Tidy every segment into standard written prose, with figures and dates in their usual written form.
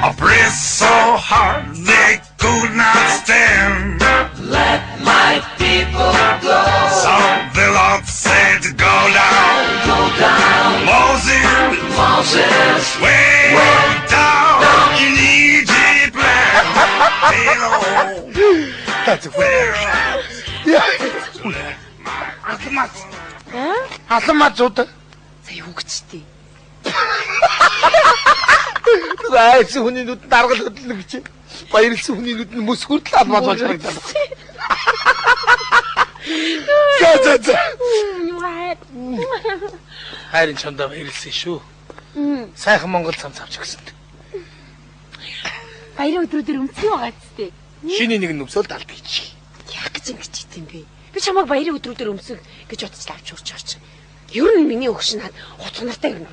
I press so hard they could not stand. Let my people go. So the Lord said, go down. Go down. Moses, way down in Egypt land. That's a Алан зууд. За юу гэжтэй. Айс хүний нүд даргал хөдлөн гэж. Баярлсан хүний нүд нь мөс хүртэл алмаас болж харагдаад. За. Хайрын чамдаа баярлсан шүү. Сайхан Монгол цамц авч гисэн. Баярын өдрүүдээр өмсгөө байгаа зү. Шиний нэг нүмсөөл далд гэж. Яг гэж ингэж идэм бэ. Би чамайг баярын өдрүүдээр өмсөг гэж бодож авч урч орч. Ер нь миний өгш наад утга нартай юм.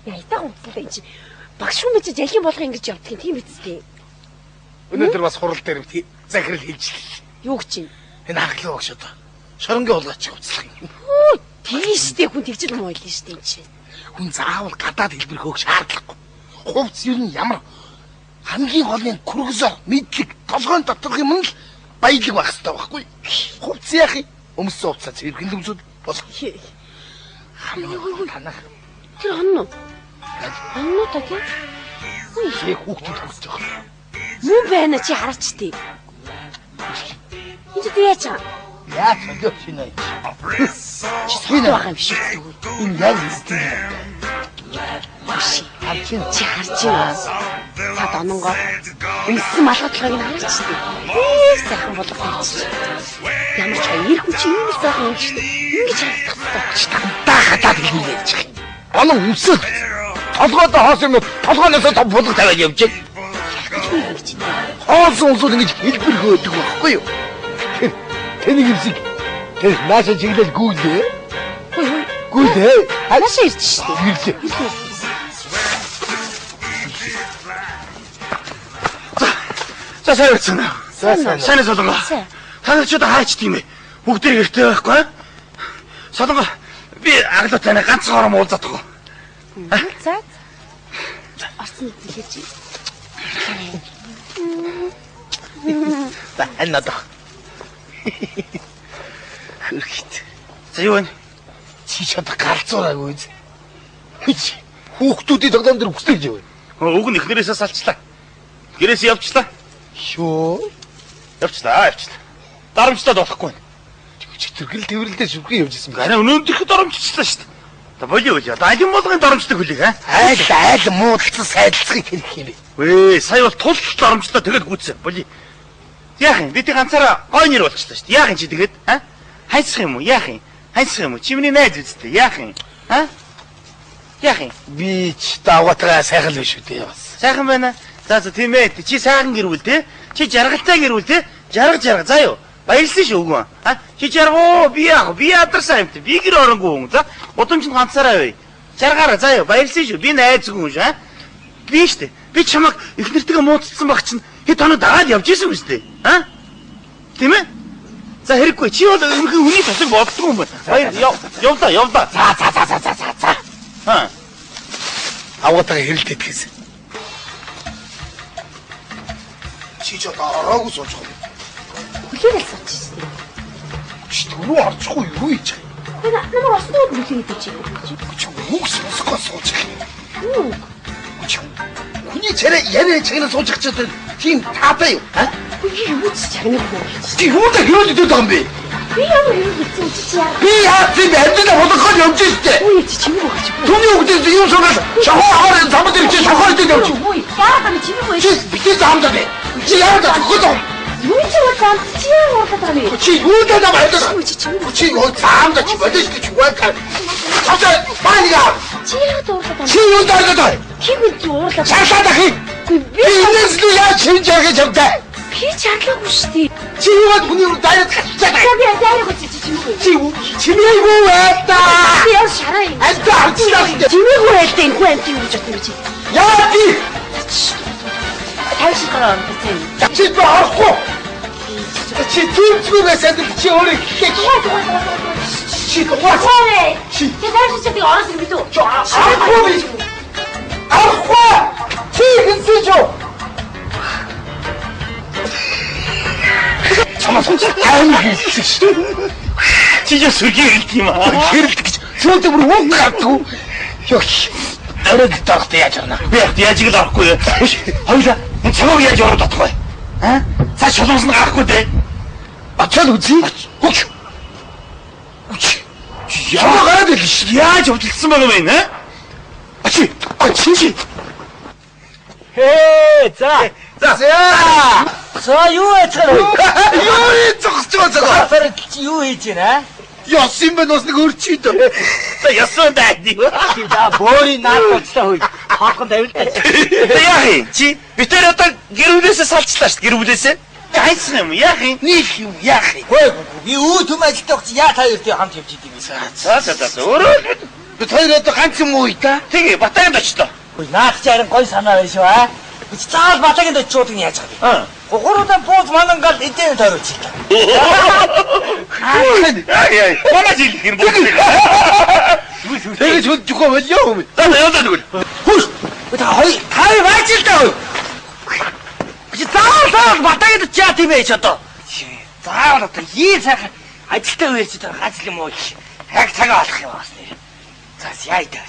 Яйтаа гомцлоо энэ чинь. Багш хүн гэж ялгийн болгоо ингэж явдаг юм тийм үстэй. Өнөөдөр бас хурал дээр захирал хийж л. Юу гэж юм? Энэ хаглаа багш одоо. Шоронгийн улгаач хувцлах юм. Тийштэй хүн тэгжил муу байлаа шүү дээ энэ чинь. Хүн заавал гадаад хэлбэр хөөх шаардлагагүй. Хувц ер нь ямар хамгийн гол нь күргзор, мэдлэг, толгойн доторх юм л баялаг байх хэрэгтэй байхгүй. Хувц яах юм? Өмссөн хувцас зэрхэн төмсөд болох. Танах. Тэр онно. Онно та тийм. Их хүүхдүүд хүсэж байгаа. Мөн байна чи хараач тий. Энд яаж чам? Яаж өдөө шинэ. Чи сууд байгаа юм шиг зүг. Энэ яг үстэй. Харчин чи харж байна. Цад ононгоо өмссөн малгадлогыг нь харж тий. Сайхан болгох юм. Ямар ч хоёр хүн чи ийм сайхан юм шүү дээ. Ингэж харагдах ч тантаа хатаад хэлээ гэж. Онон өмсөд. Толгойдоо хоос юм уу? Толгойноос том булга тавиад явж байна. Хоос өмсөд ингэж хэлбэр хөөдөг байхгүй юу? Тэнийг юмсиг. Тэр нааша чиглэл гүйлээ. Гүйлээ. Ханааша ирж шүү дээ. Ирлээ. За сайн байна. Сайн солонго. Танайч одоо хаач тийм ээ. Бүгдээ гэртээ байхгүй. Солонго би аглаа танай ганц хором уулзах. За. Орсон хэлж. Та аннада. Хөрхит. За юу вэ? Чи чад галзуураагүй үз. Хич хүүхдүүдийн тоглоом дээр хүсдэг юм. Уг нь эхнэрээсээ салчлаа. Гэрээс явчлаа. Шөө. Явчлаа. Дарамжтаад болохгүй. Тэргэл тэрвэрлдээ шүрхэн явж исэн. Арай өнөөдрөх дарамжчлаа шүү дээ. Одоо болио. Одоо алин болгын дарамжтай хөлийг айл муудалцсан сайдалцахыг хэрэг юм бэ. Вэ, сая бол тул дарамжтай тэгэл гүйтсэн. Болио. Яах юм? Бид ганцаараа гой нэр болчихлоо шүү дээ. Яах юм чи тэгээд? Хайцах юм уу? Яах юм? Хайцах юм уу? Чимний найз үстэй. Яах юм? Яах юм? Би ч давгаатгаа сайхан л биш үү дээ бас. Сайхан байна. За тийм ээ. Чи сайхан гэрүүл те. Чи жаргалтай гэрүүл те. Жаргаж заа юу. Баярлсан шүү үгүй. Чи жаргуу би ядарсан юм те. Би гэр оронгүй хүн. За удамч нь ганцаараа бай. Жаргаараа заа юу. Баярлсан шүү. Би найзгүй хүн шүү. Би штэ. Би чамаг ихнэртэйгээ муудсан баг чинь хэд хоног дагаад явж исэн юм штэ. Тийм ээ? За хэрэггүй. Чи бол өмнөхөн хүний тасаг боддгоо юм байна. Баяр явлаа. За. Авгаатаа хэрэлдэт гэсэн. Чи ч одоо ороогүй сууж байгаа. Хүлээгэл сууж шүү. Чи түрүү орчихгүй юу ийж. Намайг оснууд хүлээгээд чи. Чи үг сонсохгүй сууж байгаа. Чи хүний царай яриа чигнэ сууж байгаа тийм таатай юу? Юу ч чагнах юм. Чи юутай хөөдөд байгаа юм бэ? Би ямар юм гэсэн чи яа. Би яа тийм амьдаа болгоход явж ирсэн. Үй чи чимээ өгч. Түүний үгдээс юу шугал шахуу аваад замд ирж шахуу идэж явж. Үй яагаад чимээ өгч. Чи битээ заамдаа бэ? Чи яагаад төгөөд? Юу ч юм зам чи яагаад байгаа юм. Чи юутай даа байдаг? Чи чимээ. Чи юу заамдаа чи бодож гэж үгүй. Хасаа баалга. Чи яагаад уурлаад Чи юутай даа? Хин чи уурлаад. Шашлаад ахи. Би энэс л яа чинь жаагаад явдаа. Би чарлаагүй шүү дээ. Чи юугаад хүний рүү дайраад хатчихаа. Би яагаад чи чимээ. Чи чимээгүй байлаа. Би яа шараа юм. Альта харцлаа. Чимээгүй байлаа энэ хүн амт юм гэж бодсон чи. Яа би. Тавьчих гараа битэн. Чи баахгүй. Чи түнцгүй байсан чи өөрөө хийх. Чи дуусаа. Чи тавьчих чи орос юм бид үү? Арахгүй. Чи хинсэж юу? Аймаг хэлсэн шүү. Чи ч сүргийг хэлт юм аа. Хэрэлт гэж. Цөөлд бүр уг гардгүй. Ёх. Орог доохт яаж орно? Би яаж иг л орохгүй. Хоёлаа чамаг яаж ороод татахгүй. Аа? За шулуус нь гарахгүй дээ. Очоод үзье. Хөч. Яа гараад л ш. Яаж өвчлсөн байгаа юм бэ? Очи. Хээ, за. За юу яцгаа? Юу зогсож байгаа. Сард юу хийж байна? Яс юм бэ нус нэг өрчид. За ясан дайд. За бөөрийн наад болцлоо хүй. Хоолгонд авилтаа. Яах юм? Чи битэр одоо гэр бүлээсээ салчлаа шүү. Гэр бүлээсээ. Хайсан юм яах юм? Нийх юм яах юм? Би үү төм ажилтаа чи яа та хоёртой хамт явж идэв юм. За. Өөрөө бид хоёр одоо ганц юм уу та? Тэгээ батайнд очлоо. Хүй наад чи харин гой санаа байна шүү аа. Би заавал батагт очиод нь яаж байгаа. Гогороо бууз манангал эдэн тойрооч. Яа. Манай жил гэр бүл. Тэгэж хөдөлгөө болё юм. За яваад тэгвэл. Хүш. Та хоёр баажилтаа хүй. Би заавал батагт очиа тийм ээ ч одоо. Заавал одоо ий сайхан ажилтаа үеч тэр гажил юм уу. Яг цагаа олох юм бас нэр. За яа идэ.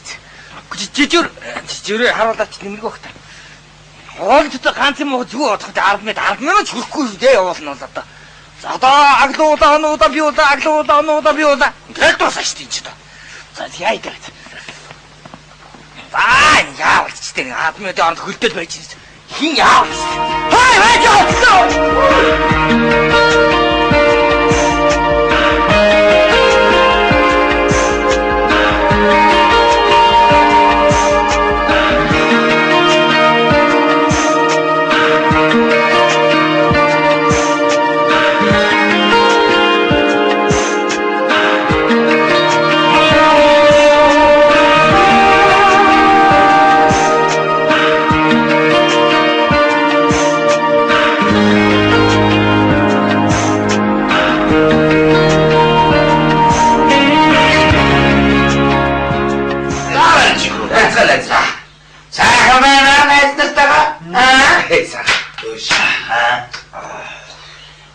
Жижигэр харуулаач нэмэргүй бах та. Хоол дотор ганц юм уу зүг бодох тэ 10 минут хүрэхгүй шүү дээ явуулна бол одоо. За одоо аглуудаа би удаа. Тэр дуусах шүү дээ ч одоо. За яа идэ. Яавч тэр 10 минутын оронд хөлтөл байж байна. Хин яавч. Хай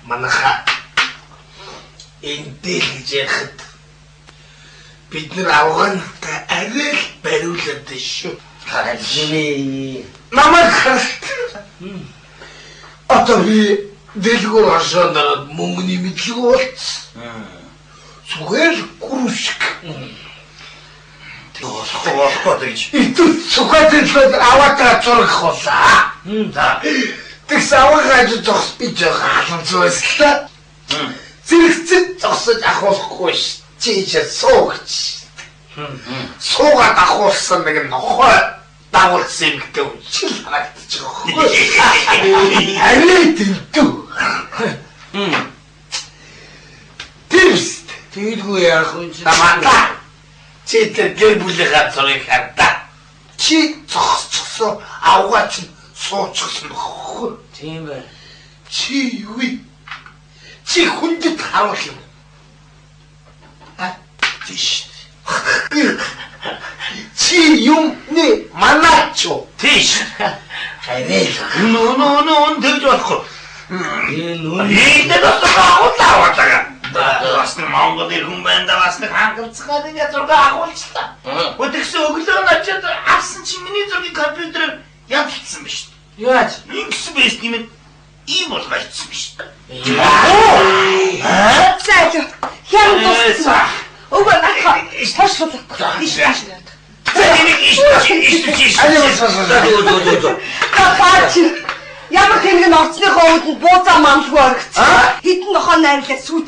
Манаха эндэл гэж яхад бид нар Афгантай арай л бариулаад шүү. Харин Намайг харалт. Одоо би дэлгүүр хашаанаар мөнгөний мэдлэг болцсон. Зүгээр гүршг. Болохгүй гэж. Итүү цугаатэлд аваад зурах болаа. За. Тэгс аваагааж зогс би жоох халамжлаа. Зэрэгцэн зогсож ахуулахгүй ш. Чи ч суугч. Суугаад ахуулсан нэг нохой дагуулсан юм гэдэг үчил харагдчих واخхой. Арай тэмдүү. Тэрс Тэгэлгүй яах вэ? намаа. Чи тэр гэр бүлийнхаа зургийг хардаа. Чи зогсчихсон аваач суучихсан боххой. Тийм бай. Чи юу вэ? Чи хүндэд харуул юм. Тийш. Чи юм нэ манаачо. Тийш. Хайрэл. Нөө тэгж болохгүй. Эндээ бас бас нэг Монгол хүн байна да бас нэг хангалтцгаад ингээд зураг агуулчлаа. Өдөрсөн өглөө начаад авсан чи миний зургийг компьютерээр ядчихсан биз дээ. Яаж? Ингэсэн байж нэмээд ийм болгоцсон биз дээ. Зайд. Хям туссан. Өвөө нахаа. Хошлоо. Хаач. Ямар тэнгэн орцныхоо үүдэнд буузаа мамлгүй оргицсан. Хитэн нохоо найрлаа сүт.